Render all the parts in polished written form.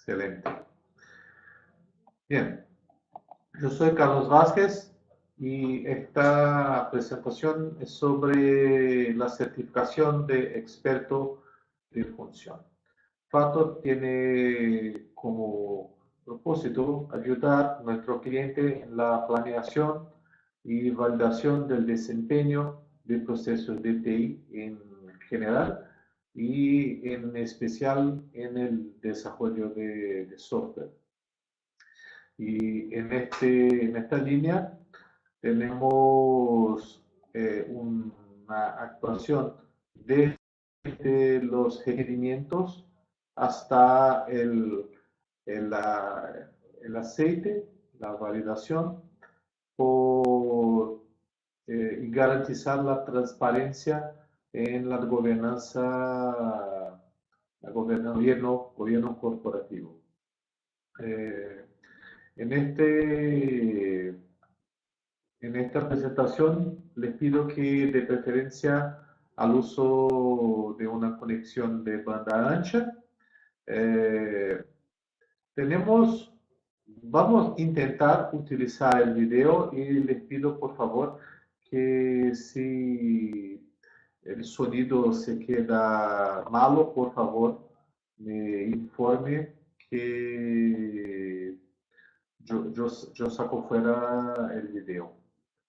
Excelente. Bien, yo soy Carlos Vázquez y esta presentación es sobre la certificación de experto de función. FATO tiene como propósito ayudar a nuestro cliente en la planeación y validación del desempeño de procesos de TI en general y en especial en el desarrollo de software. Y en esta línea tenemos una actuación desde los requerimientos hasta el aceite, la validación, y garantizar la transparencia en la gobernanza, gobierno corporativo. En esta presentación les pido que de preferencia al uso de una conexión de banda ancha. Vamos a intentar utilizar el video y les pido por favor que si el sonido se queda malo, por favor me informe que yo saco fuera el video.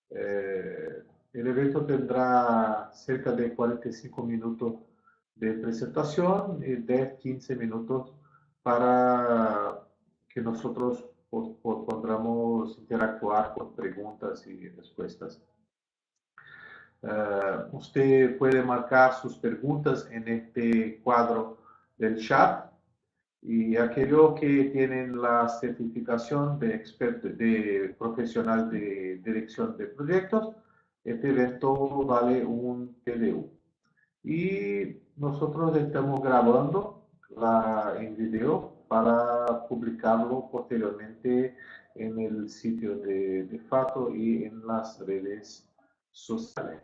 El evento tendrá cerca de 45 minutos de presentación y 10-15 minutos para que nosotros podamos interactuar con preguntas y respuestas. Usted puede marcar sus preguntas en este cuadro del chat. Y aquellos que tienen la certificación de experto, de profesional de dirección de proyectos, este evento vale un PDU. Y nosotros estamos grabando en video para publicarlo posteriormente en el sitio de FATO y en las redes sociales.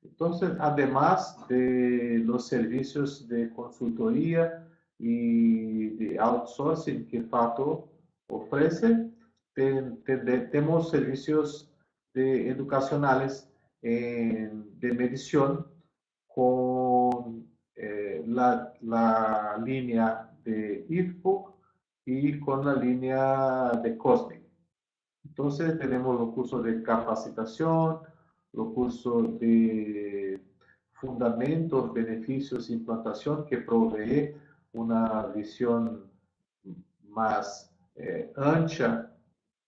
Entonces, además de los servicios de consultoría y de outsourcing que FATO ofrece, tenemos servicios educacionales de medición con la línea de IFPUC y con la línea de COSMIC. Entonces, tenemos los cursos de capacitación, los cursos de fundamentos, beneficios e implantación que provee una visión más ancha,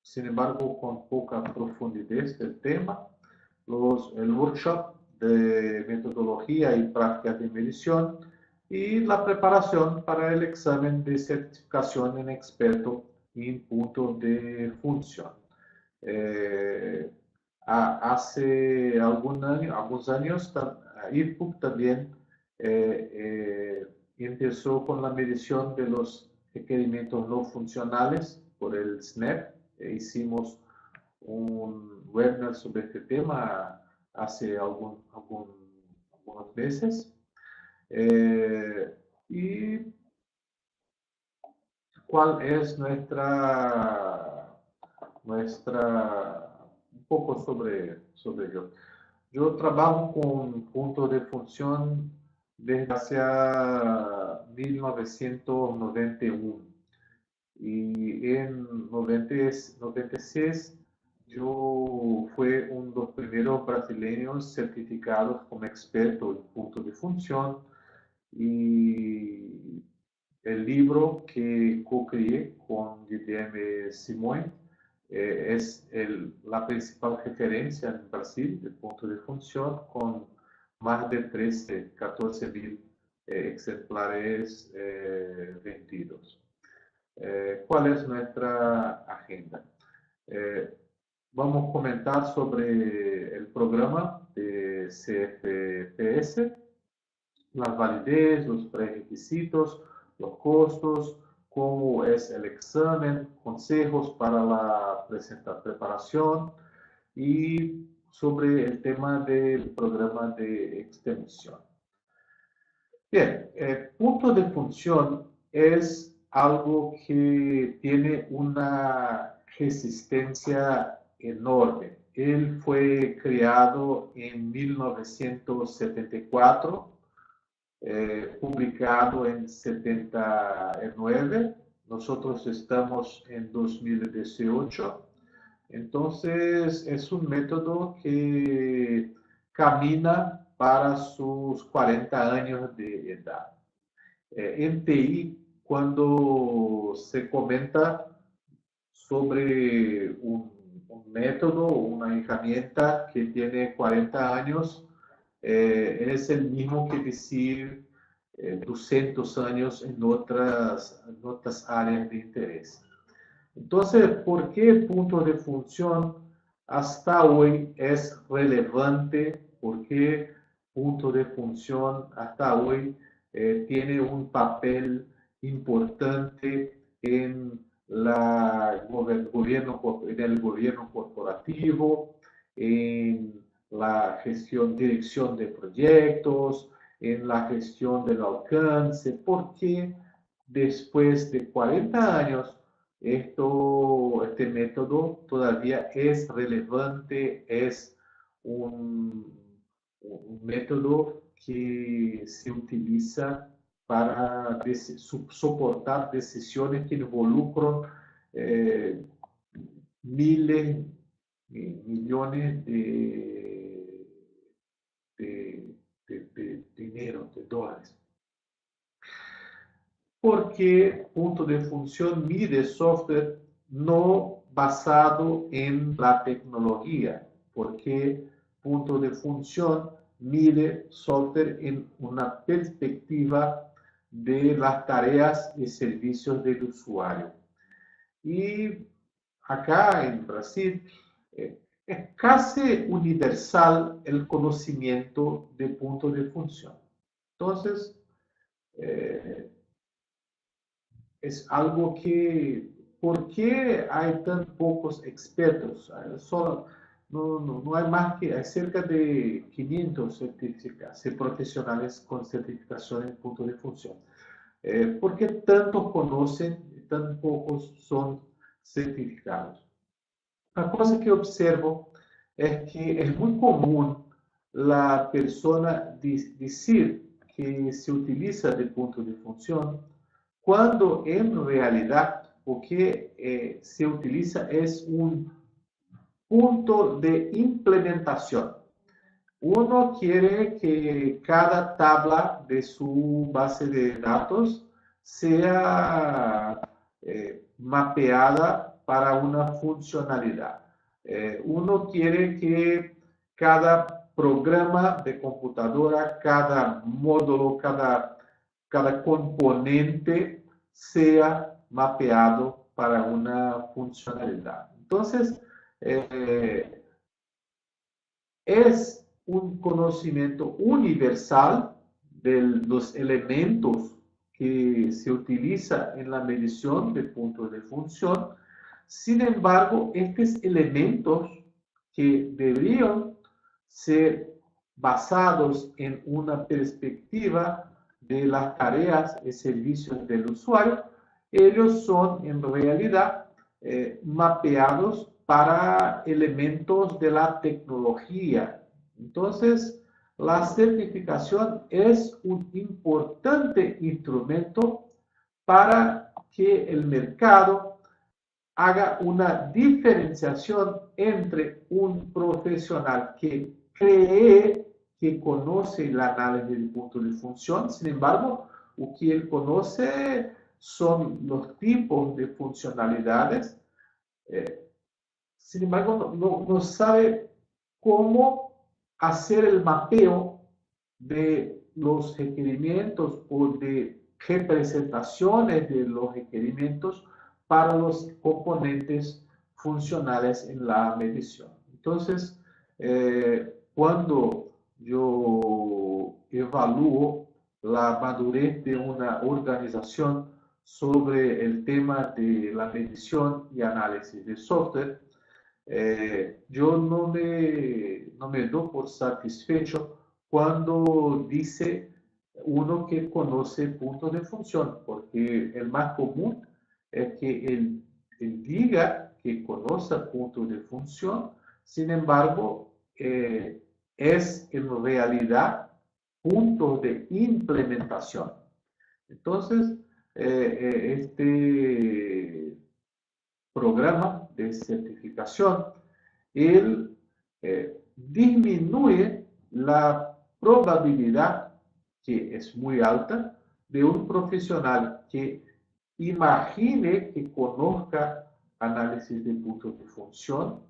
sin embargo con poca profundidad del tema. El workshop de metodología y prácticas de medición y la preparación para el examen de certificación en experto en punto de función. Hace algunos años, IFPUC también empezó con la medición de los requerimientos no funcionales por el SNAP. Hicimos un webinar sobre este tema hace algunos meses. ¿Y cuál es un poco sobre ello? Yo trabajo con puntos de función desde hacia 1991 y en 96 yo fui uno de los primeros brasileños certificados como experto en puntos de función y el libro que co-creé con Guilherme Simões es la principal referencia en Brasil de punto de función con más de 14 mil ejemplares vendidos. ¿Cuál es nuestra agenda? Vamos a comentar sobre el programa de CFPS, las validez, los prerequisitos, los costos, cómo es el examen, consejos para la preparación y sobre el tema del programa de extensión. Bien, punto de función es algo que tiene una resistencia enorme. Él fue creado en 1974, publicado en 79. Nosotros estamos en 2018. Entonces, es un método que camina para sus 40 años de edad. En TI, cuando se comenta sobre un método o una herramienta que tiene 40 años, es el mismo que decir 200 años en otras áreas de interés. Entonces, ¿por qué punto de función hasta hoy es relevante? ¿Por qué punto de función hasta hoy tiene un papel importante en en el gobierno corporativo, en la gestión, dirección de proyectos, en la gestión del alcance? ¿Por qué después de 40 años este método todavía es relevante, es un, un método que se utiliza para soportar decisiones que involucran eh, miles, millones de dinero, de dólares. Porque punto de función mide software no basado en la tecnología, porque punto de función mide software en una perspectiva de las tareas y servicios del usuario. Y acá en Brasil es casi universal el conocimiento de punto de función. Entonces, es algo que, ¿por qué hay tan pocos expertos? Solo, no hay más que, hay cerca de 500 profesionales con certificación en punto de función. ¿Por qué tantos conocen y tan pocos son certificados? Una cosa que observo es que es muy común la persona decir que se utiliza de punto de función cuando en realidad o que se utiliza es un punto de implementación. Uno quiere que cada tabla de su base de datos sea mapeada para una funcionalidad. Uno quiere que cada programa de computadora, cada módulo, cada componente sea mapeado para una funcionalidad. Entonces, es un conocimiento universal de los elementos que se utiliza en la medición de puntos de función. Sin embargo, estos elementos que deberían ser basados en una perspectiva de las tareas y servicios del usuario, ellos son en realidad mapeados para elementos de la tecnología. Entonces, la certificación es un importante instrumento para que el mercado haga una diferenciación entre un profesional que cree que conoce el análisis de punto de función, sin embargo, lo que él conoce son los tipos de funcionalidades, sin embargo, no sabe cómo hacer el mapeo de los requerimientos o de representaciones de los requerimientos para los componentes funcionales en la medición. Entonces, cuando yo evalúo la madurez de una organización sobre el tema de la medición y análisis de software, yo no me doy por satisfecho cuando dice uno que conoce puntos de función, porque el más común es que él diga que conoce puntos de función, sin embargo, es en realidad puntos de implementación. Entonces, este programa de certificación, él disminuye la probabilidad, que es muy alta, de un profesional que imagine que conozca análisis de puntos de función,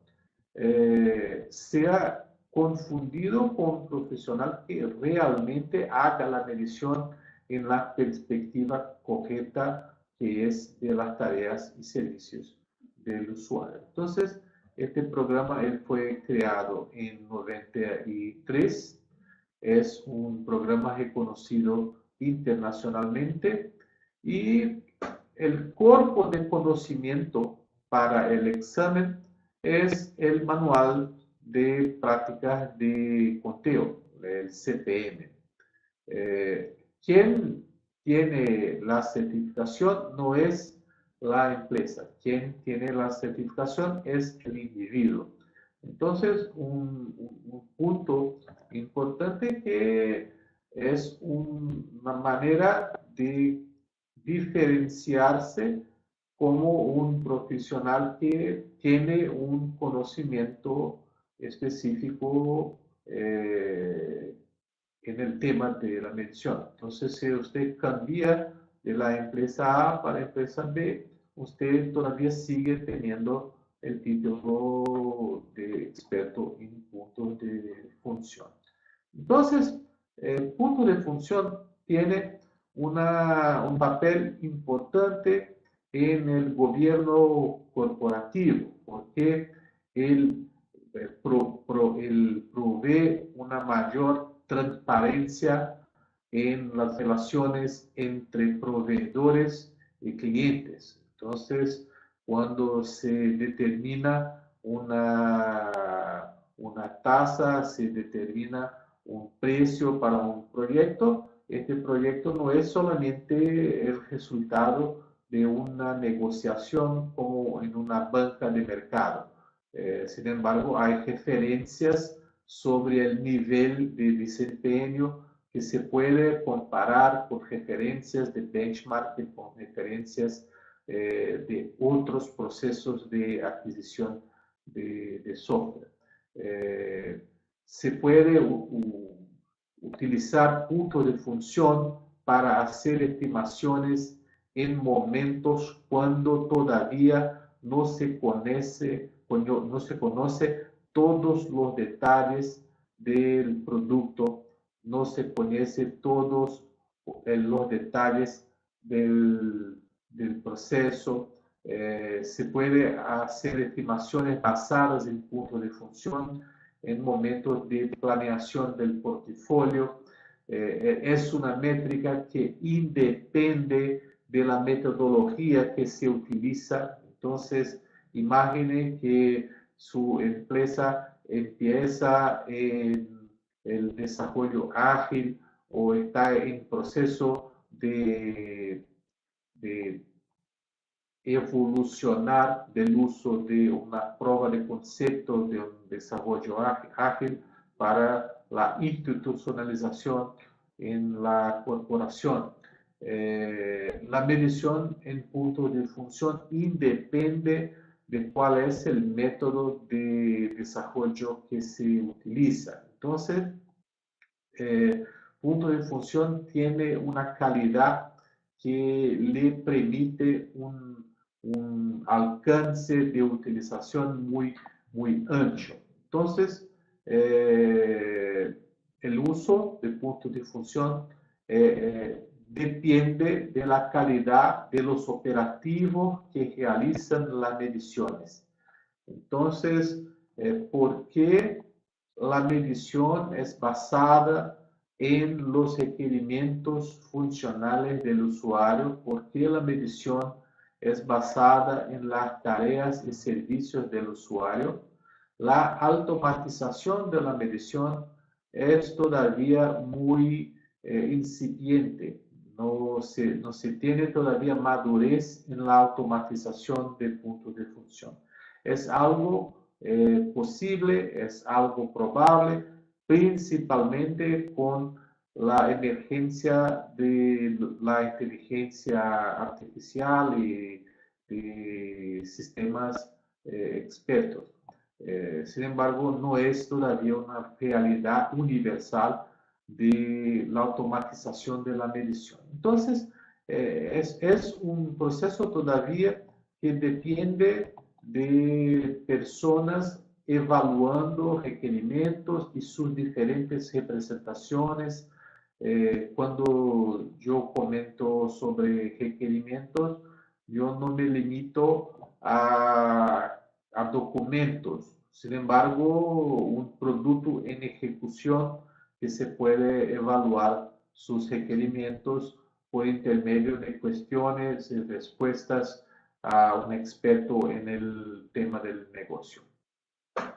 sea confundido con un profesional que realmente haga la medición en la perspectiva correcta, que es de las tareas y servicios del usuario. Entonces, este programa él fue creado en 93, es un programa reconocido internacionalmente y el cuerpo de conocimiento para el examen es el manual de prácticas de conteo, el CPM. Quien tiene la certificación no es la empresa, quien tiene la certificación es el individuo. Entonces, un punto importante que es una manera de diferenciarse como un profesional que tiene un conocimiento específico en el tema de la medición. Entonces, si usted cambia de la empresa A para la empresa B, usted todavía sigue teniendo el título de experto en puntos de función. Entonces, el punto de función tiene un papel importante en el gobierno corporativo, porque él, provee una mayor transparencia en las relaciones entre proveedores y clientes. Entonces, cuando se determina una tasa, se determina un precio para un proyecto, este proyecto no es solamente el resultado de una negociación como en una banca de mercado. Sin embargo, hay referencias sobre el nivel de desempeño que se puede comparar con referencias de benchmark, con referencias de otros procesos de adquisición de software. Se puede utilizar puntos de función para hacer estimaciones en momentos cuando todavía no se conoce todos los detalles del producto, no se conoce todos los detalles del proceso. Se puede hacer estimaciones basadas en puntos de función en momentos de planeación del portafolio. Es una métrica que independe de la metodología que se utiliza. Entonces, imagine que su empresa empieza en el desarrollo ágil o está en proceso de evolucionar del uso de una prueba de concepto de un desarrollo ágil para la institucionalización en la corporación. La medición en puntos de función independe de cuál es el método de desarrollo que se utiliza. Entonces, punto de función tiene una calidad que le permite un alcance de utilización muy ancho. Entonces, el uso de puntos de función depende de la calidad de los operativos que realizan las mediciones. Entonces, ¿por qué la medición es basada en los requerimientos funcionales del usuario? ¿Por qué la medición es basada en las tareas y servicios del usuario? La automatización de la medición es todavía muy incipiente, no se tiene todavía madurez en la automatización de puntos de función. Es algo posible, es algo probable, principalmente con la emergencia de la inteligencia artificial y de sistemas expertos. Sin embargo, no es todavía una realidad universal de la automatización de la medición. Entonces, es un proceso todavía que depende de personas evaluando requerimientos y sus diferentes representaciones. Cuando yo comento sobre requerimientos, yo no me limito a documentos. Sin embargo, un producto en ejecución que se puede evaluar sus requerimientos por intermedio de cuestiones y respuestas a un experto en el tema del negocio.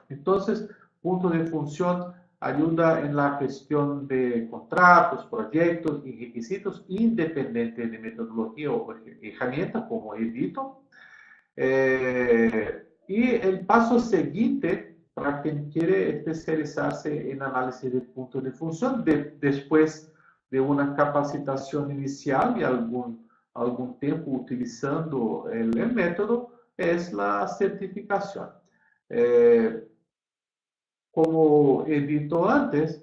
Entonces, punto de función ayuda en la gestión de contratos, proyectos y requisitos independientes de metodología o herramienta, como he dicho. Y el paso siguiente para quien quiere especializarse en análisis de puntos de función, después de una capacitación inicial y algún tiempo utilizando el método, es la certificación. Como he dicho antes,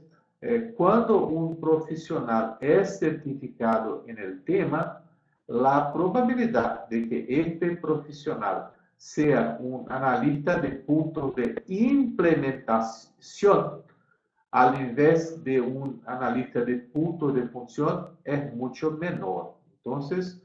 cuando un profesional es certificado en el tema, la probabilidad de que este profesional sea un analista de puntos de implementación al invés de un analista de puntos de función es mucho menor. Entonces,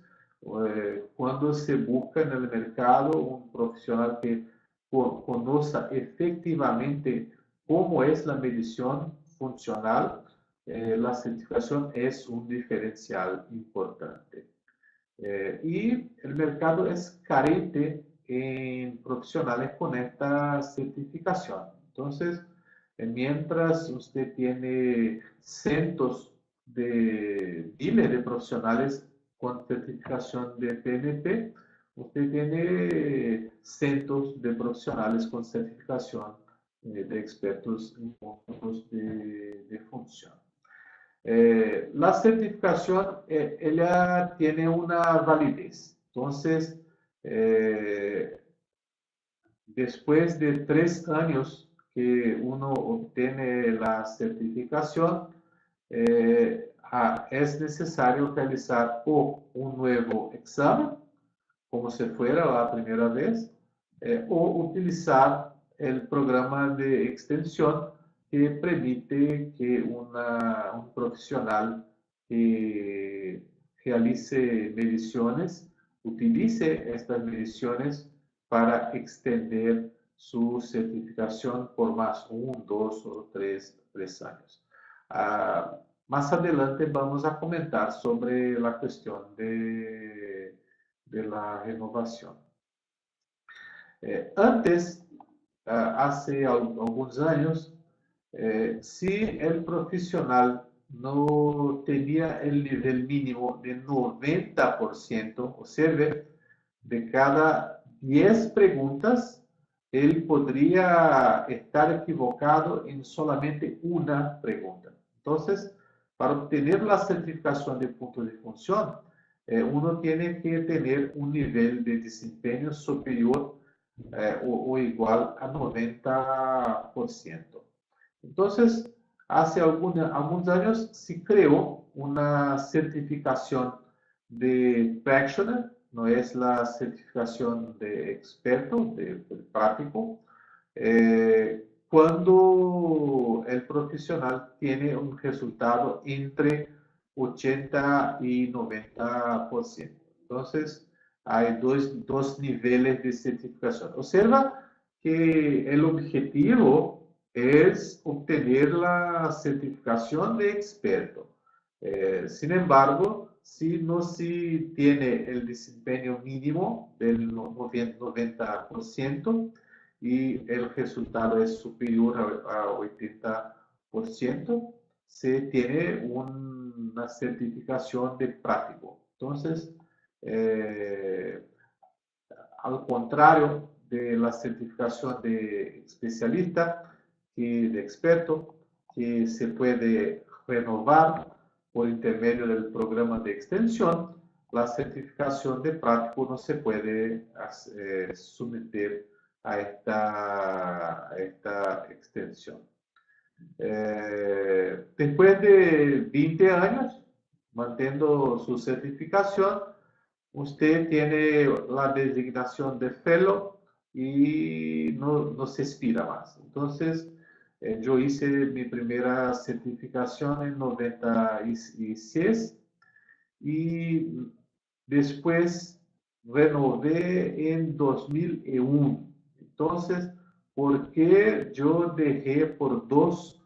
cuando se busca en el mercado un profesional que conozca efectivamente cómo es la medición funcional, la certificación es un diferencial importante. Y el mercado es carente en profesionales con esta certificación. Entonces, mientras usted tiene cientos de miles de profesionales con certificación de PMP, usted tiene cientos de profesionales con certificación de expertos en puntos de función. La certificación, ella tiene una validez. Entonces, después de 3 años que uno obtiene la certificación, es necesario realizar o un nuevo examen, como si fuera la primera vez, o utilizar el programa de extensión que permite que un profesional que realice mediciones utilice estas mediciones para extender su certificación por más 1, 2 o 3 años. Más adelante vamos a comentar sobre la cuestión de la renovación. Antes, hace algunos años, si el profesional no tenía el nivel mínimo de 90%, observe, de cada 10 preguntas, él podría estar equivocado en solamente una pregunta. Entonces, para obtener la certificación de punto de función, uno tiene que tener un nivel de desempeño superior o igual a 90%. Entonces, hace algunos años se creó una certificación de practitioner, no es la certificación de experto, de práctico, cuando el profesional tiene un resultado entre 80 y 90%. Entonces, hay dos niveles de certificación. Observa que el objetivo es obtener la certificación de experto. Sin embargo, si no se tiene el desempeño mínimo del 90% y el resultado es superior a 80%, se tiene un una certificación de práctico. Entonces, al contrario de la certificación de especialista y de experto, que se puede renovar por intermedio del programa de extensión, la certificación de práctico no se puede someter a esta extensión. Después de 20 años, manteniendo su certificación, usted tiene la designación de fellow y no se expira más. Entonces, yo hice mi primera certificación en 96 y después renové en 2001. Entonces, ¿por qué yo dejé por dos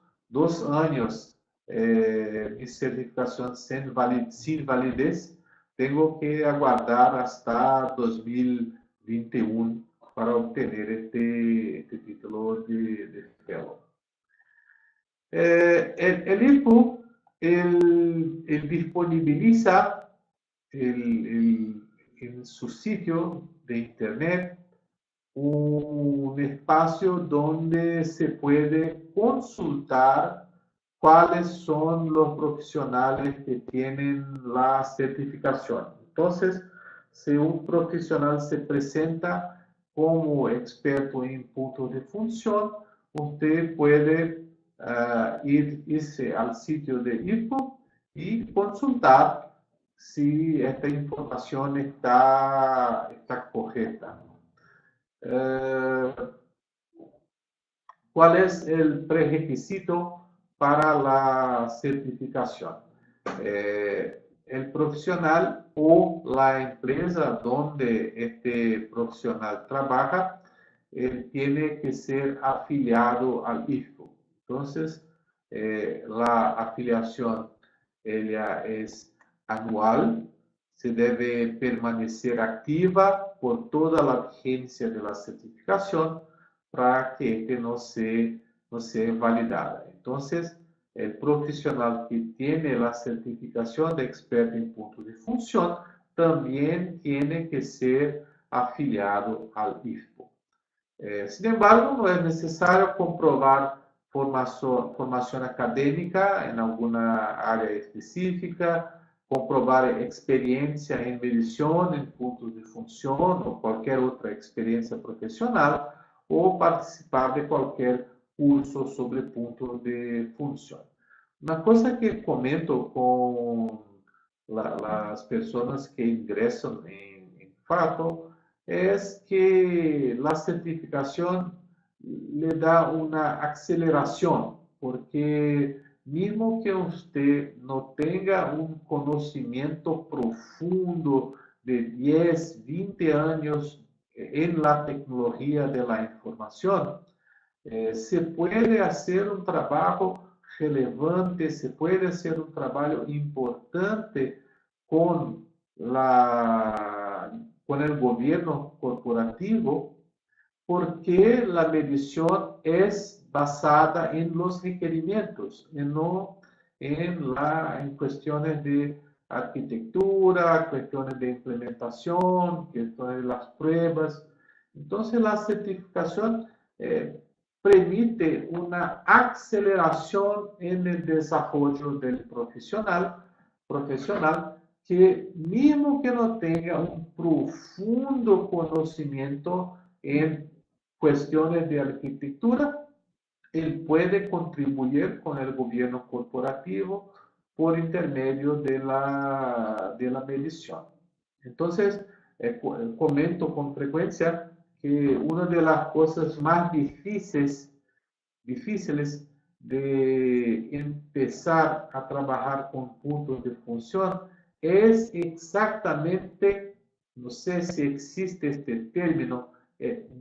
años mi certificación sin validez? Tengo que aguardar hasta 2021 para obtener este título de fellow. El IFPU disponibiliza en su sitio de internet un espacio donde se puede consultar cuáles son los profesionales que tienen la certificación. Entonces, si un profesional se presenta como experto en puntos de función, usted puede irse al sitio de IFPU y consultar si esta información está correcta. ¿Cuál es el prerequisito para la certificación? El profesional o la empresa donde este profesional trabaja tiene que ser afiliado al IFPU. Entonces, la afiliación ella es anual, se debe permanecer activa por toda la vigencia de la certificación para que este no sea validada. Entonces, el profesional que tiene la certificación de experto en puntos de función también tiene que ser afiliado al IFPU. Sin embargo, no es necesario comprobar formación académica en alguna área específica, comprobar experiencia en medición en puntos de función o cualquier otra experiencia profesional o participar de cualquier curso sobre puntos de función. Una cosa que comento con las personas que ingresan en Fato es que la certificación le da una aceleración, porque mismo que usted no tenga un conocimiento profundo de 10, 20 años en la tecnología de la información, se puede hacer un trabajo relevante, se puede hacer un trabajo importante con el gobierno corporativo, porque la medición es basada en los requerimientos y no en cuestiones de arquitectura, cuestiones de implementación, cuestiones de las pruebas. Entonces, la certificación permite una aceleración en el desarrollo del profesional que, mismo que no tenga un profundo conocimiento en cuestiones de arquitectura, él puede contribuir con el gobierno corporativo por intermedio de la medición. Entonces, comento con frecuencia que una de las cosas más difíciles de empezar a trabajar con puntos de función es exactamente, no sé si existe este término,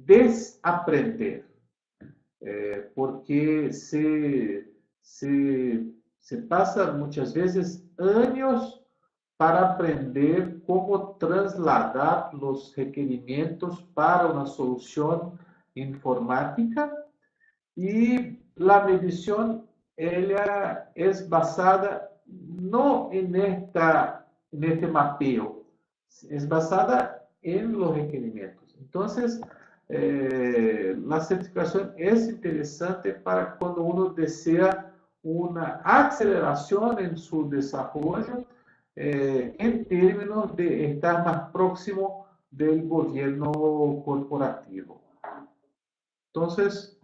desaprender. Porque se pasa muchas veces años para aprender cómo trasladar los requerimientos para una solución informática, y la medición ella es basada no en este mapeo, es basada en los requerimientos. Entonces, la certificación es interesante para cuando uno desea una aceleración en su desarrollo en términos de estar más próximo del gobierno corporativo. Entonces,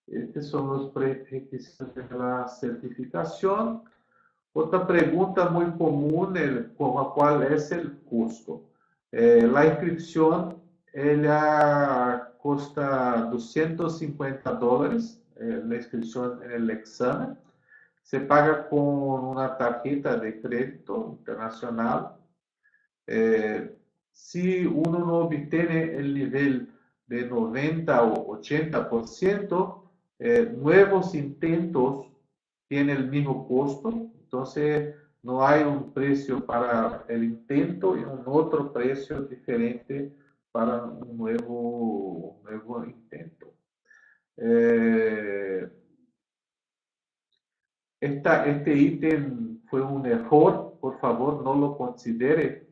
estos son los prerequisitos de la certificación. Otra pregunta muy común, ¿cuál es el costo? La inscripción, ella cuesta $250, la inscripción en el examen. Se paga con una tarjeta de crédito internacional. Si uno no obtiene el nivel de 90 o 80%, nuevos intentos tienen el mismo costo, entonces no hay un precio para el intento y un otro precio diferente para un nuevo intento. Este ítem fue un error, por favor no lo considere,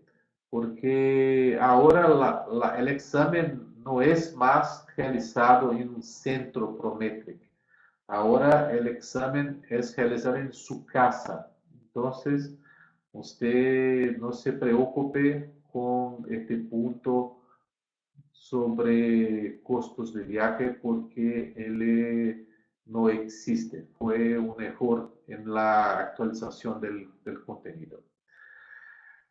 porque ahora el examen no es más realizado en un centro Prometric. Ahora el examen es realizado en su casa. Entonces, usted no se preocupe con este punto sobre costos de viaje porque él no existe. Fue un error en la actualización del contenido.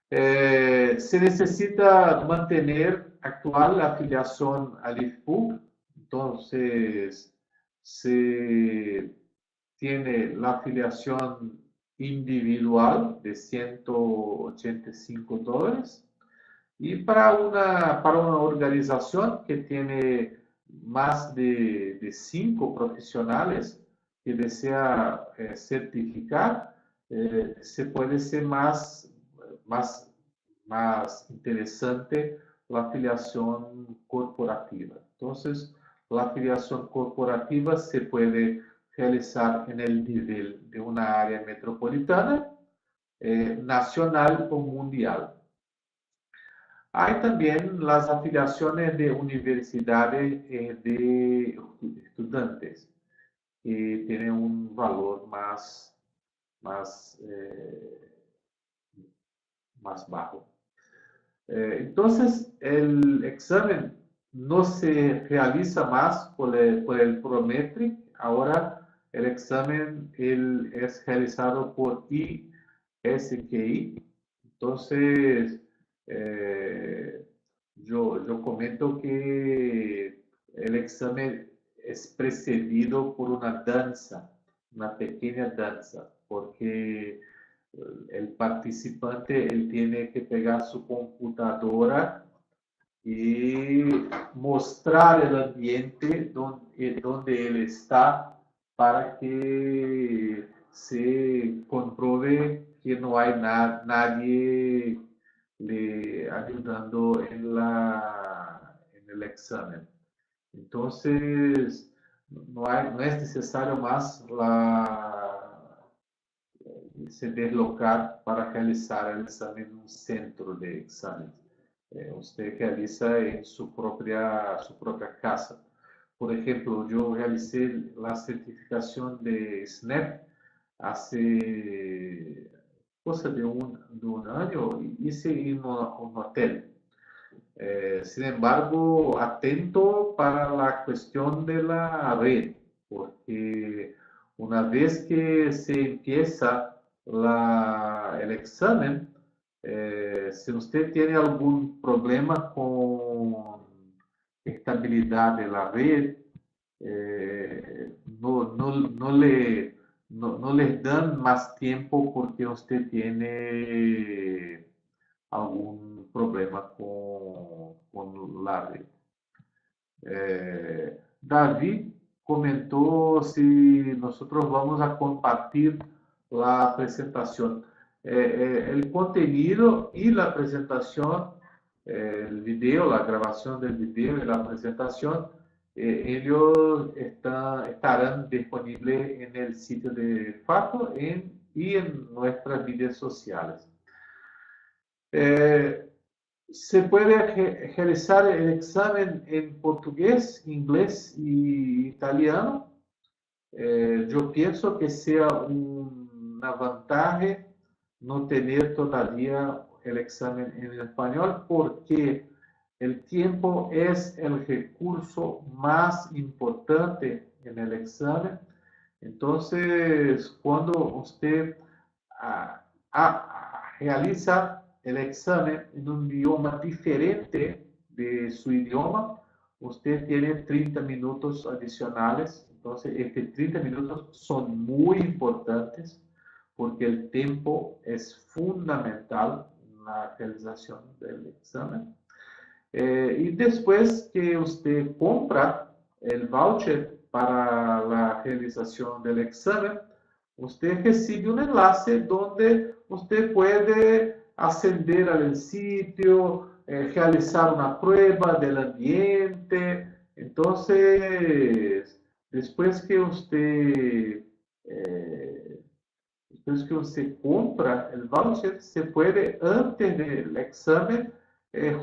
Se necesita mantener actual la afiliación al IFPUC. Entonces, se tiene la afiliación individual de $185. Y para una organización que tiene más de 5 profesionales que desea certificar, se puede ser más interesante la afiliación corporativa. Entonces, la afiliación corporativa se puede realizar en el nivel de una área metropolitana, nacional o mundial. Hay también las afiliaciones de universidades de estudiantes, que tienen un valor más bajo. Entonces, el examen no se realiza más por el Prometric. Ahora, el examen es realizado por ISQI. Entonces, yo comento que el examen es precedido por una danza, una pequeña danza, porque el participante él tiene que pegar su computadora y mostrar el ambiente donde él está para que se compruebe que no hay nadie le ayudando en el examen. Entonces, no es necesario más se deslocar para realizar el examen en un centro de exámenes. Usted realiza en su propia casa. Por ejemplo, yo realicé la certificación de SNAP hace cosa de un año, hice en un hotel. Sin embargo, atento para la cuestión de la red, porque una vez que se empieza el examen, si usted tiene algún problema con estabilidad de la red, no les dan más tiempo porque usted tiene algún problema con la red. David comentó si nosotros vamos a compartir la presentación. El contenido y la presentación, el video, la grabación del video y la presentación, ellos estarán disponibles en el sitio de FACO en y en nuestras redes sociales. Se puede realizar el examen en portugués, inglés y italiano. Yo pienso que sea una ventaja no tener todavía el examen en español porque el tiempo es el recurso más importante en el examen. Entonces, cuando usted realiza el examen en un idioma diferente de su idioma, usted tiene 30 minutos adicionales. Entonces, estos 30 minutos son muy importantes porque el tiempo es fundamental en la realización del examen. Y después que usted compra el voucher para la realización del examen, usted recibe un enlace donde usted puede acceder al sitio, realizar una prueba del ambiente. Entonces, después que usted compra el voucher, se puede, antes del examen,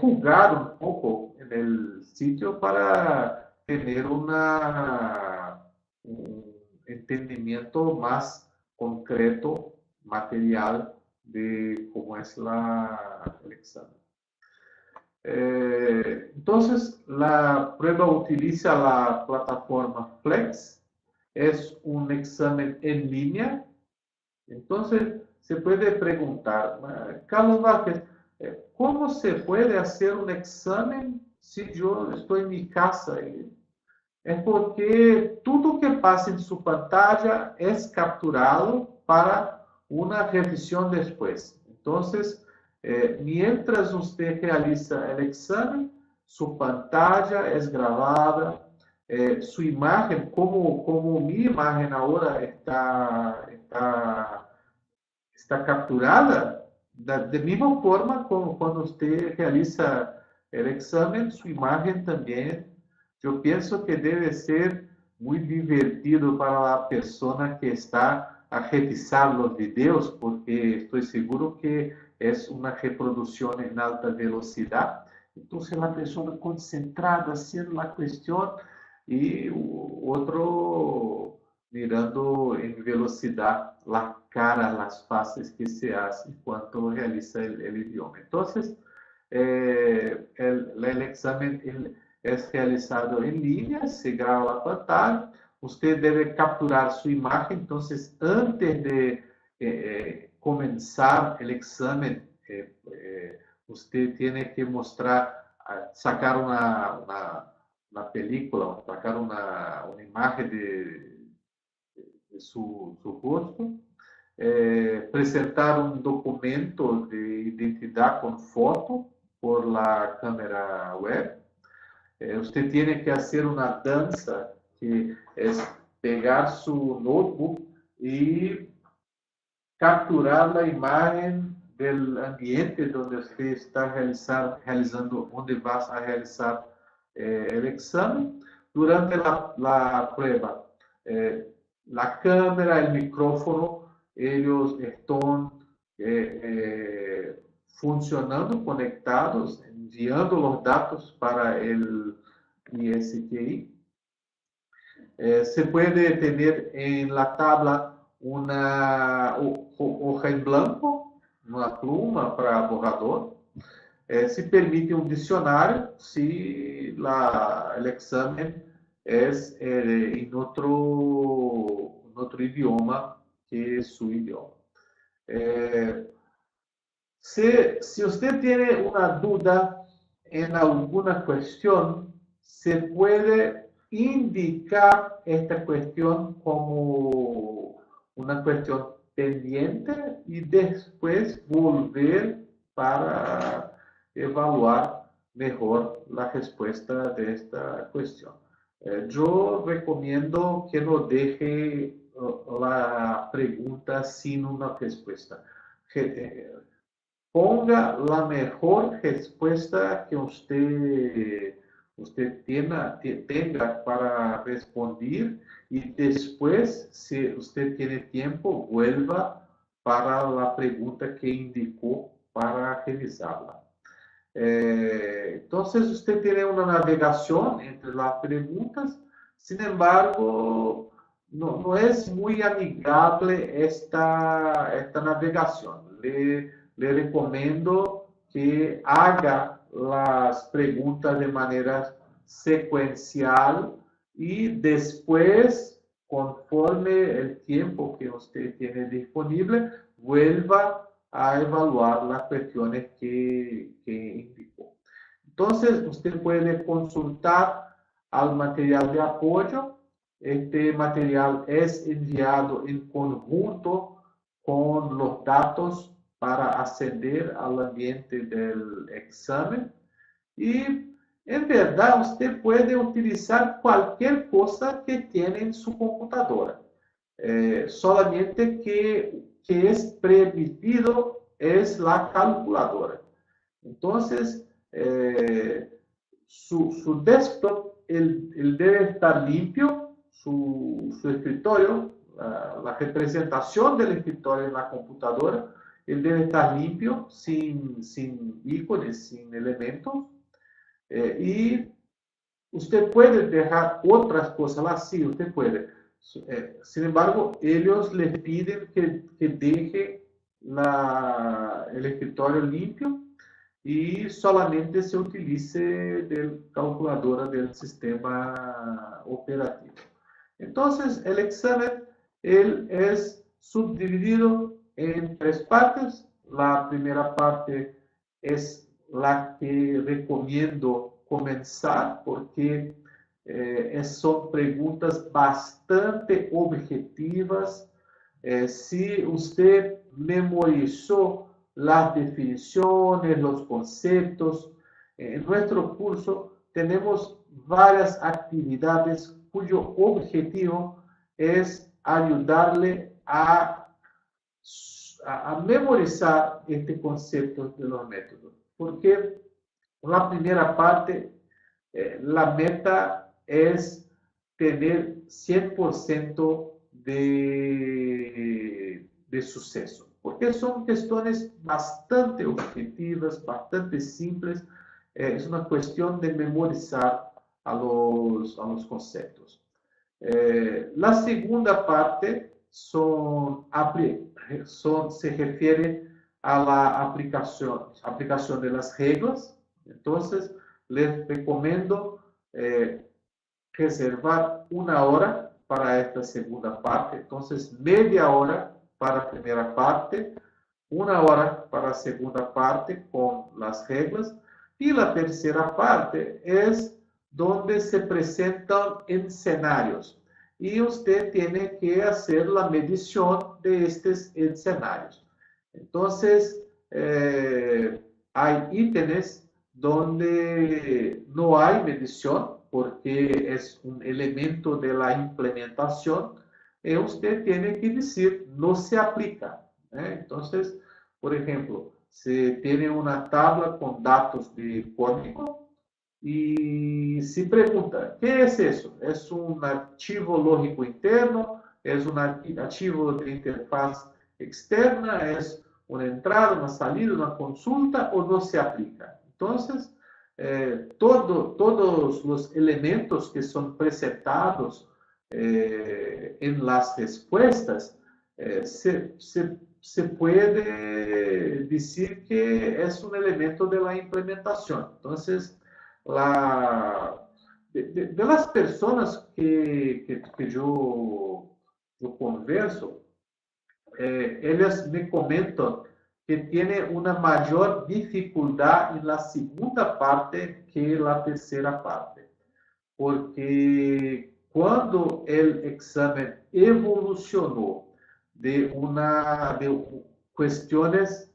jugar un poco en el sitio para tener un entendimiento más concreto, material, de cómo es el examen. Entonces, la prueba utiliza la plataforma Flex. Es un examen en línea. Entonces, se puede preguntar, Carlos Vázquez, ¿cómo se puede hacer un examen si yo estoy en mi casa? Es porque todo que pasa en su pantalla es capturado para una revisión después. Entonces, mientras usted realiza el examen, su pantalla es grabada, su imagen, como mi imagen ahora está capturada, de misma forma como cuando usted realiza el examen, su imagen también. Yo pienso que debe ser muy divertido para la persona que está a revisar los videos, porque estoy seguro que es una reproducción en alta velocidad. Entonces la persona concentrada haciendo la cuestión y otro mirando en velocidad la cara, las fases que se hacen cuando realiza el idioma. Entonces, el examen es realizado en línea, se graba la pantalla, usted debe capturar su imagen, entonces antes de comenzar el examen, usted tiene que mostrar, sacar una película, sacar una imagen de su rosto, presentar un documento de identidad con foto por la cámara web. Usted tiene que hacer una danza, que es pegar su notebook y capturar la imagen del ambiente donde usted está realizando, donde vas a realizar el examen durante la prueba. La cámara, el micrófono, ellos están funcionando, conectados, enviando los datos para el ISQI. Se puede tener en la tabla una hoja en blanco, una pluma para borrador. Se permite un diccionario si el examen es en otro idioma que su idioma. Si usted tiene una duda en alguna cuestión, se puede indicar esta cuestión como una cuestión pendiente y después volver para evaluar mejor la respuesta de esta cuestión. Yo recomiendo que no deje la pregunta sin una respuesta. Ponga la mejor respuesta que usted tenga para responder y después, si usted tiene tiempo, vuelva para la pregunta que indicó para revisarla. Entonces, usted tiene una navegación entre las preguntas, sin embargo, no es muy amigable esta navegación. Le recomiendo que haga las preguntas de manera secuencial y después, conforme el tiempo que usted tiene disponible, vuelva a evaluar las cuestiones que indicó. Entonces, usted puede consultar al material de apoyo. Este material es enviado en conjunto con los datos para acceder al ambiente del examen. Y en verdad, usted puede utilizar cualquier cosa que tiene en su computadora. Solamente que es permitido es la calculadora. Entonces, su desktop, él debe estar limpio, su escritorio, la representación del escritorio en la computadora, él debe estar limpio, sin íconos, sin elementos. Y usted puede dejar otras cosas lá, sí, usted puede. Sin embargo, ellos les piden que deje el escritorio limpio y solamente se utilice del calculadora del sistema operativo. Entonces, el examen él es subdividido en 3 partes. La primera parte es la que recomiendo comenzar porque son preguntas bastante objetivas. Si usted memorizó las definiciones, los conceptos, en nuestro curso tenemos varias actividades cuyo objetivo es ayudarle a memorizar este concepto de los métodos. Porque la primera parte, la meta es tener 100% de suceso. Porque son cuestiones bastante objetivas, bastante simples. Es una cuestión de memorizar a los conceptos. La segunda parte se refiere a la aplicación de las reglas. Entonces, les recomiendo reservar 1 hora para esta segunda parte. Entonces, media hora para la primera parte, 1 hora para la segunda parte con las reglas. Y la tercera parte es donde se presentan escenarios. Y usted tiene que hacer la medición de estos escenarios. Entonces, hay ítems donde no hay medición, porque es un elemento de la implementación, y usted tiene que decir, no se aplica. Entonces, por ejemplo, se tiene una tabla con datos de código y se pregunta, ¿qué es eso? ¿Es un archivo lógico interno? ¿Es un archivo de interfaz externa? ¿Es una entrada, una salida, una consulta o no se aplica? Entonces, todos los elementos que son presentados en las respuestas se puede decir que es un elemento de la implementación. Entonces, de las personas que yo converso, ellas me comentan que tiene una mayor dificultad en la segunda parte que la tercera parte. Porque cuando el examen evolucionó de cuestiones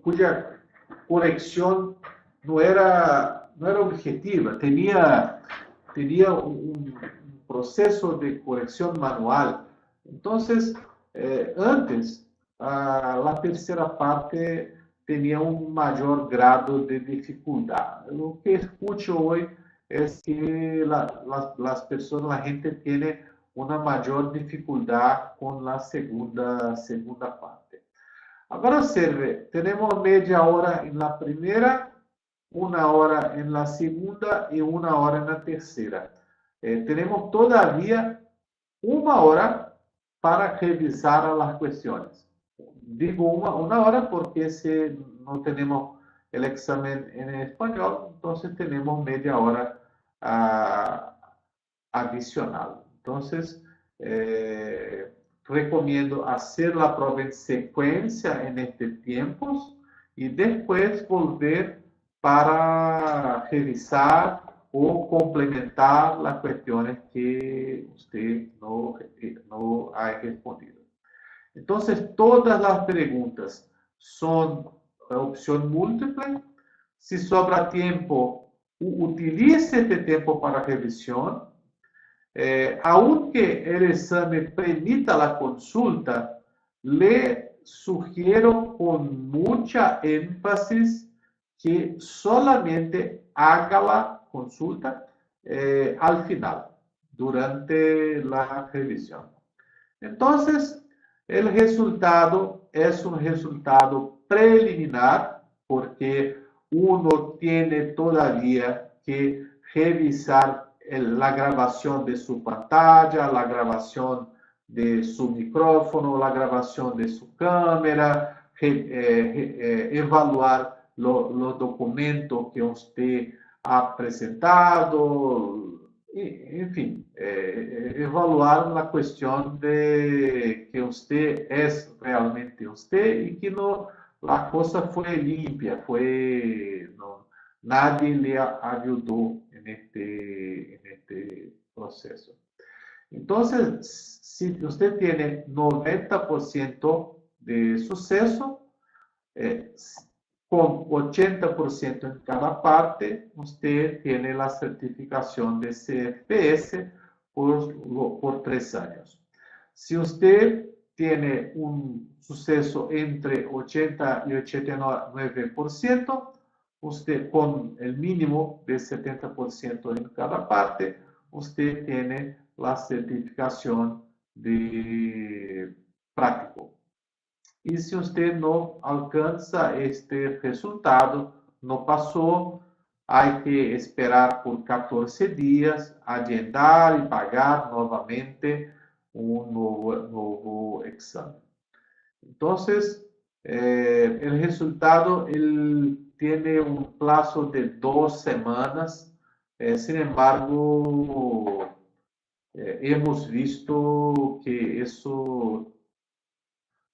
cuya corrección no era objetiva, tenía un proceso de corrección manual. Entonces, antes, la tercera parte tenía un mayor grado de dificultad. Lo que escucho hoy es que las personas, la gente tiene uma maior dificuldade com a segunda parte. Agora observe, temos meia hora na primeira, uma hora na segunda e uma hora na terceira. Temos todavia uma hora para revisar as questões. Digo uma hora porque se não temos o exame em espanhol, então temos meia hora adicional. Então, recomendo fazer a prova em sequência em este tempo e depois volver para revisar ou complementar as questões que você não ha respondido. Então, todas as perguntas são opção múltipla. Se sobra tempo, utilize este tempo para revisión. Aunque el examen permita la consulta, le sugiero con mucha énfasis que solamente haga la consulta al final, durante la revisión. Entonces, el resultado es un resultado preliminar, porque uno tiene todavía que revisar la grabación de su pantalla, la grabación de su micrófono, la grabación de su cámara, evaluar los documentos que usted ha presentado, en fin, evaluar la cuestión de que usted es realmente usted y que no, la cosa fue limpia, nadie le ayudó en este proceso. Entonces, si usted tiene 90% de suceso, con 80% en cada parte, usted tiene la certificación de CFPS por 3 años. Si usted tiene un suceso entre 80 y 89%, usted con el mínimo de 70% en cada parte, usted tiene la certificación de práctico. Y si usted no alcanza este resultado, no pasó, hay que esperar por 14 días, agendar y pagar nuevamente un nuevo examen. Entonces, el resultado tiene un plazo de 2 semanas. Sin embargo, hemos visto que eso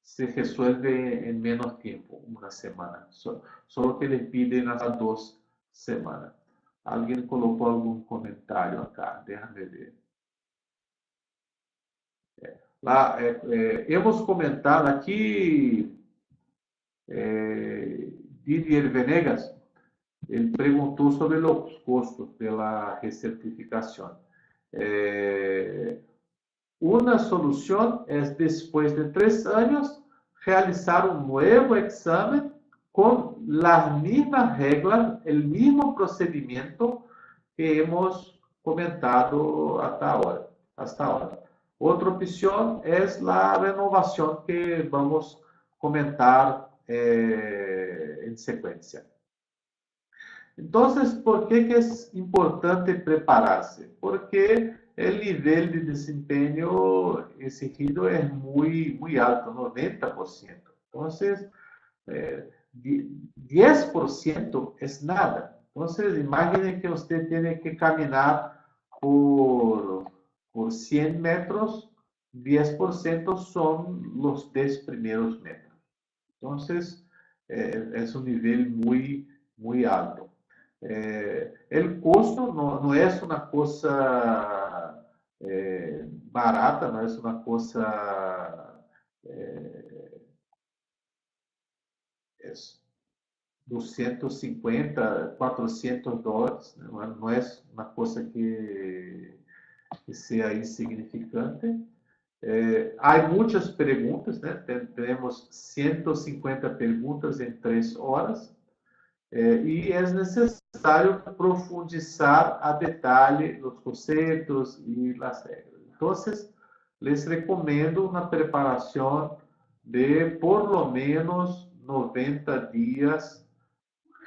se resuelve en menos tiempo, una semana. Solo que les piden hasta 2 semanas. ¿Alguien colocó algún comentario acá? Déjame ver. Hemos comentado aqui, Didier Venegas, ele perguntou sobre os custos pela recertificação. Uma solução é, depois de 3 anos, realizar um novo exame com as mesmas regras, o mesmo procedimento que hemos comentado hasta ahora. Outra opção é a renovação que vamos comentar em sequência. Então, por que é importante preparar-se? Porque o nível de desempenho exigido é muito alto, 90%. Então, 10% é nada. Então, imagine que você tem que caminhar por 100 metros, 10% son los 10 primeros metros. Entonces, es un nivel muy alto. El costo no es una cosa barata, no es una cosa... es $250, $400, no es una cosa que sea insignificante. Há muitas perguntas, né? Temos 150 perguntas em 3 horas, e é necessário profundizar a detalhe os conceitos e as regras. Entonces, les recomiendo una preparación de por lo menos 90 días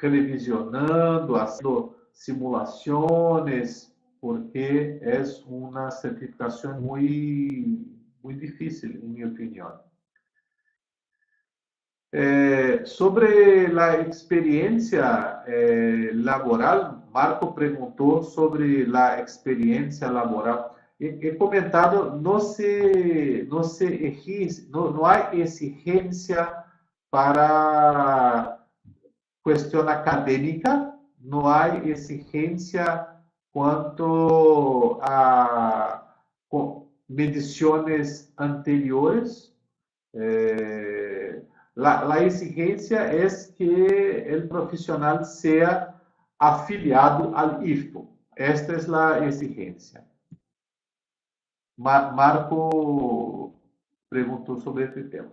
revisionando, haciendo simulaciones, porque es una certificación muy difícil, en mi opinión. Sobre la experiencia laboral, Marco preguntó sobre la experiencia laboral. He comentado, no hay exigencia para cuestión académica, no hay exigencia cuanto a mediciones anteriores. La exigencia es que el profesional sea afiliado al IFPO. Esta es la exigencia. Marco preguntó sobre este tema.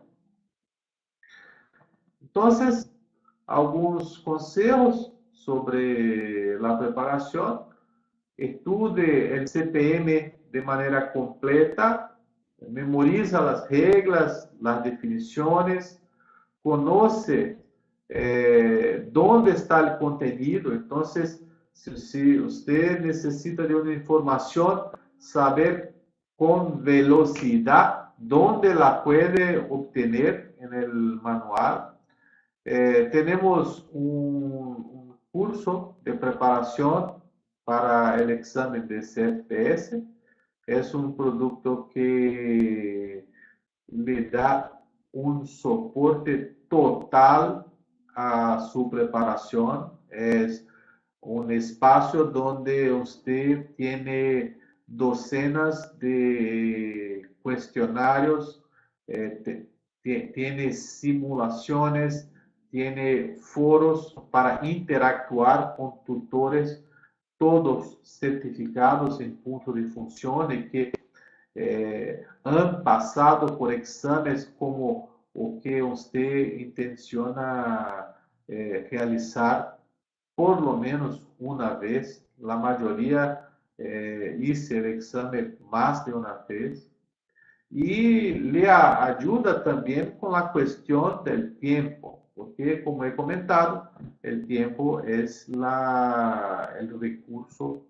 Entonces, algunos consejos sobre la preparación. Estude el CPM de manera completa, memoriza las reglas, las definiciones, conoce dónde está el contenido. Entonces, si usted necesita de una información, saber con velocidad dónde la puede obtener en el manual. Tenemos un curso de preparación para el examen de CFPS. Es un producto que le da un soporte total a su preparación. Es un espacio donde usted tiene docenas de cuestionarios, tiene simulaciones, tiene foros para interactuar con tutores, todos certificados en punto de función y que han pasado por exames como o que usted intenciona realizar por lo menos una vez. La mayoría hice el examen más de una vez. Y le ayuda también con la cuestión del tiempo, porque como he comentado, el tiempo es el recurso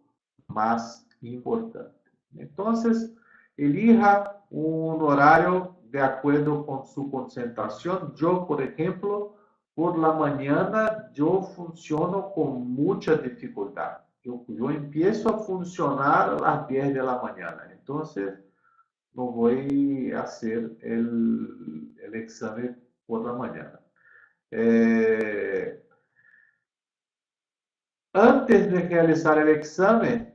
más importante. Entonces, elija un horario de acuerdo con su concentración. Yo, por ejemplo, por la mañana yo funciono con mucha dificultad. Yo empiezo a funcionar a las 10 de la mañana. Entonces, no voy a hacer el examen por la mañana. Antes de realizar el examen,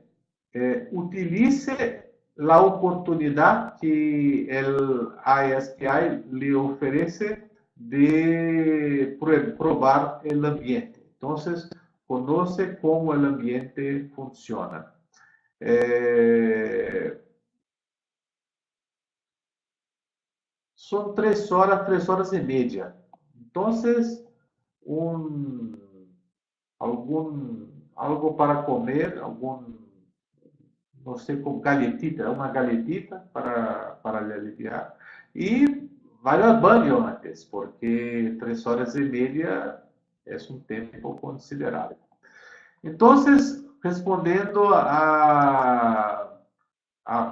utilice la oportunidad que el ISTI le ofrece de probar el ambiente. Entonces, conoce cómo el ambiente funciona. Son 3 horas y media. Entonces, algo para comer, no sé, con galletita, una galletita para aliviar. Y vaya al baño antes, porque 3 horas y media es un tiempo considerable. Entonces, respondiendo a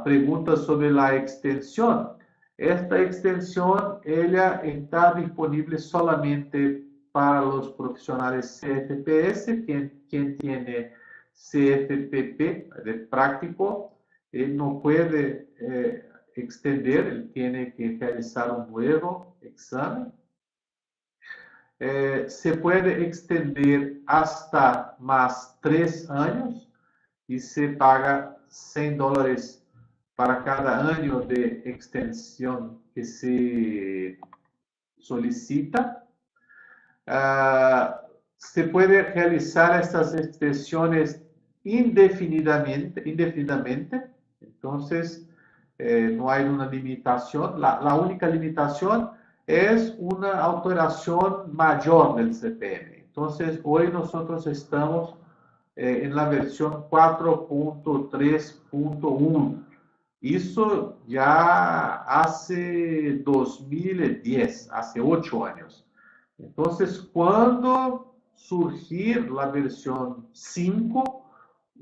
preguntas sobre la extensión, esta extensión ella está disponible solamente para los profesionales CFPS. Quien tiene CFPP de práctico, él no puede extender, él tiene que realizar un nuevo examen. Se puede extender hasta más 3 años y se paga $100 para cada año de extensión que se solicita. Se puede realizar estas extensiones indefinidamente. Entonces, no hay una limitación. La única limitación es una alteración mayor del CPM. Entonces, hoy nosotros estamos en la versión 4.3.1. Eso ya hace 2010, hace 8 años. Entonces, cuando surgir la versión 5,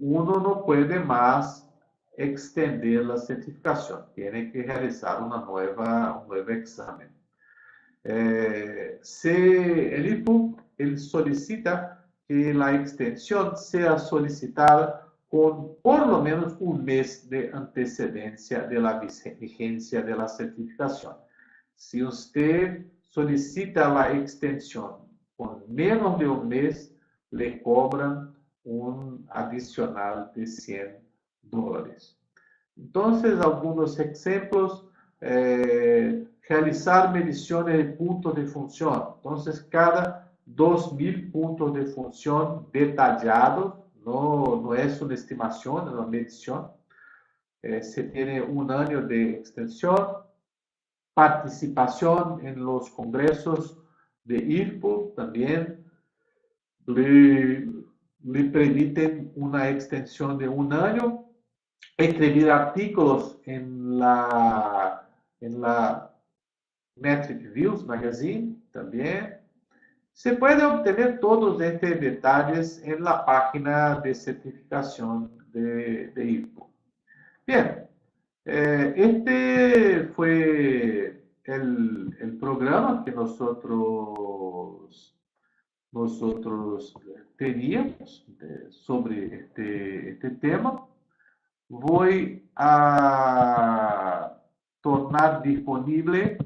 uno no puede más extender la certificación. Tiene que realizar un nuevo examen. El IFU él solicita que la extensión sea solicitada con por lo menos un mes de antecedencia de la vigencia de la certificación. Si usted solicita la extensión con menos de un mes, le cobran un adicional de $100. Entonces, algunos ejemplos, realizar mediciones de puntos de función. Entonces, cada 2.000 puntos de función detallados, no es una estimación, es una medición. Se tiene un año de extensión, participación en los congresos de IRPU también le permiten una extensión de un año. Escribir artículos en la Metric Views Magazine también. Se puede obtener todos estos detalles en la página de certificación de IRPU. Bien, este fue el programa que nosotros teníamos sobre este tema. Voy a tornar disponible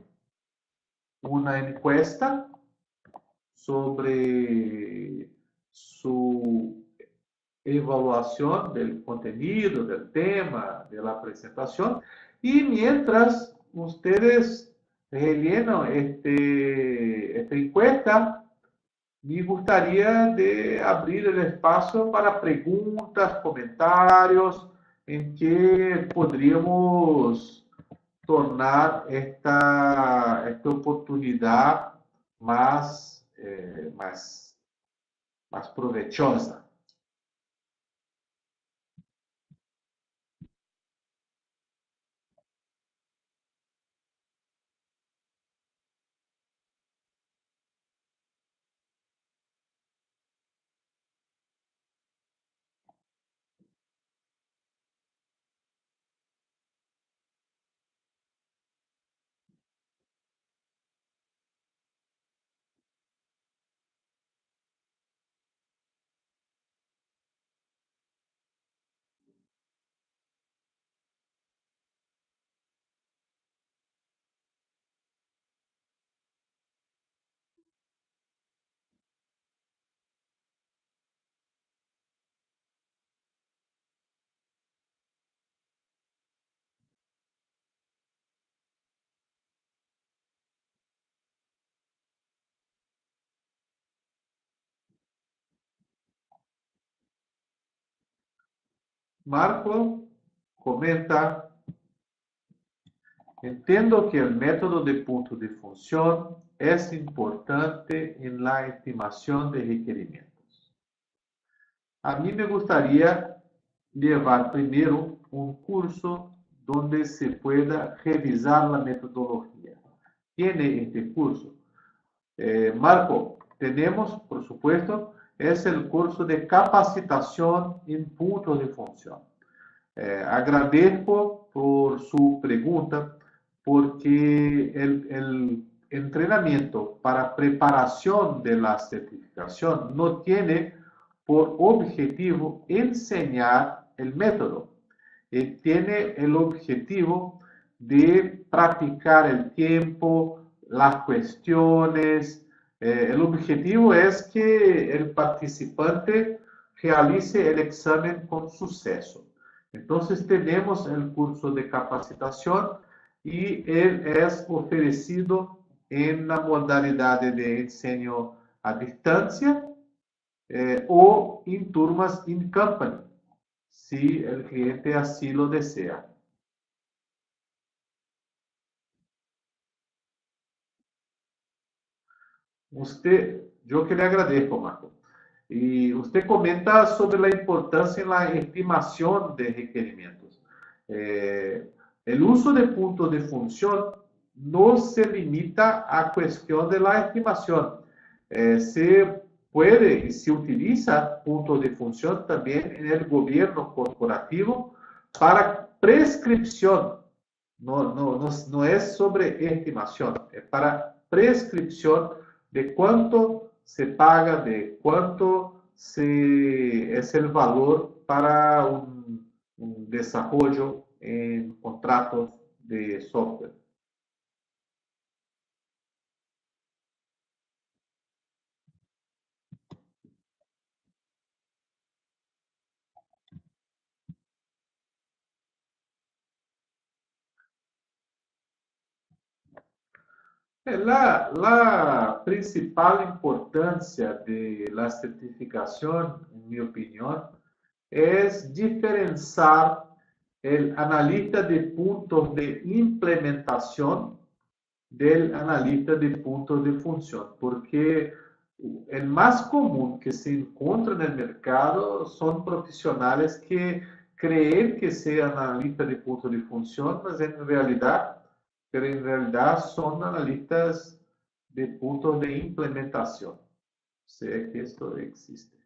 una encuesta sobre su evaluación del contenido, del tema, de la presentación. Y mientras ustedes rellenan esta encuesta, me gustaría de abrir el espacio para preguntas, comentarios, en que podríamos tornar esta oportunidad más provechosa. Marco comenta: entiendo que el método de punto de función es importante en la estimación de requerimientos. A mí me gustaría llevar primero un curso donde se pueda revisar la metodología. ¿Tiene este curso? Marco, tenemos, por supuesto, es el curso de capacitación en puntos de función. Agradezco por su pregunta, porque el entrenamiento para preparación de la certificación no tiene por objetivo enseñar el método. Tiene el objetivo de practicar el tiempo, las cuestiones. El objetivo es que el participante realice el examen con suceso. Entonces tenemos el curso de capacitación y él es ofrecido en la modalidad de enseño a distancia o en turmas in company, si el cliente así lo desea. Yo que le agradezco, Marco. Y usted comenta sobre la importancia en la estimación de requerimientos. el uso de puntos de función no se limita a cuestión de la estimación. Se puede y se utiliza puntos de función también en el gobierno corporativo para prescripción. No es sobre estimación, es para prescripción de cuánto se paga, de cuánto es el valor para un desarrollo en contratos de software. La principal importancia de la certificación, en mi opinión, es diferenciar el analista de puntos de implementación del analista de puntos de función, porque el más común que se encuentra en el mercado son profesionales que creen que sean analistas de puntos de función, pero en realidad son analistas de puntos de implementación. Sé que esto existe.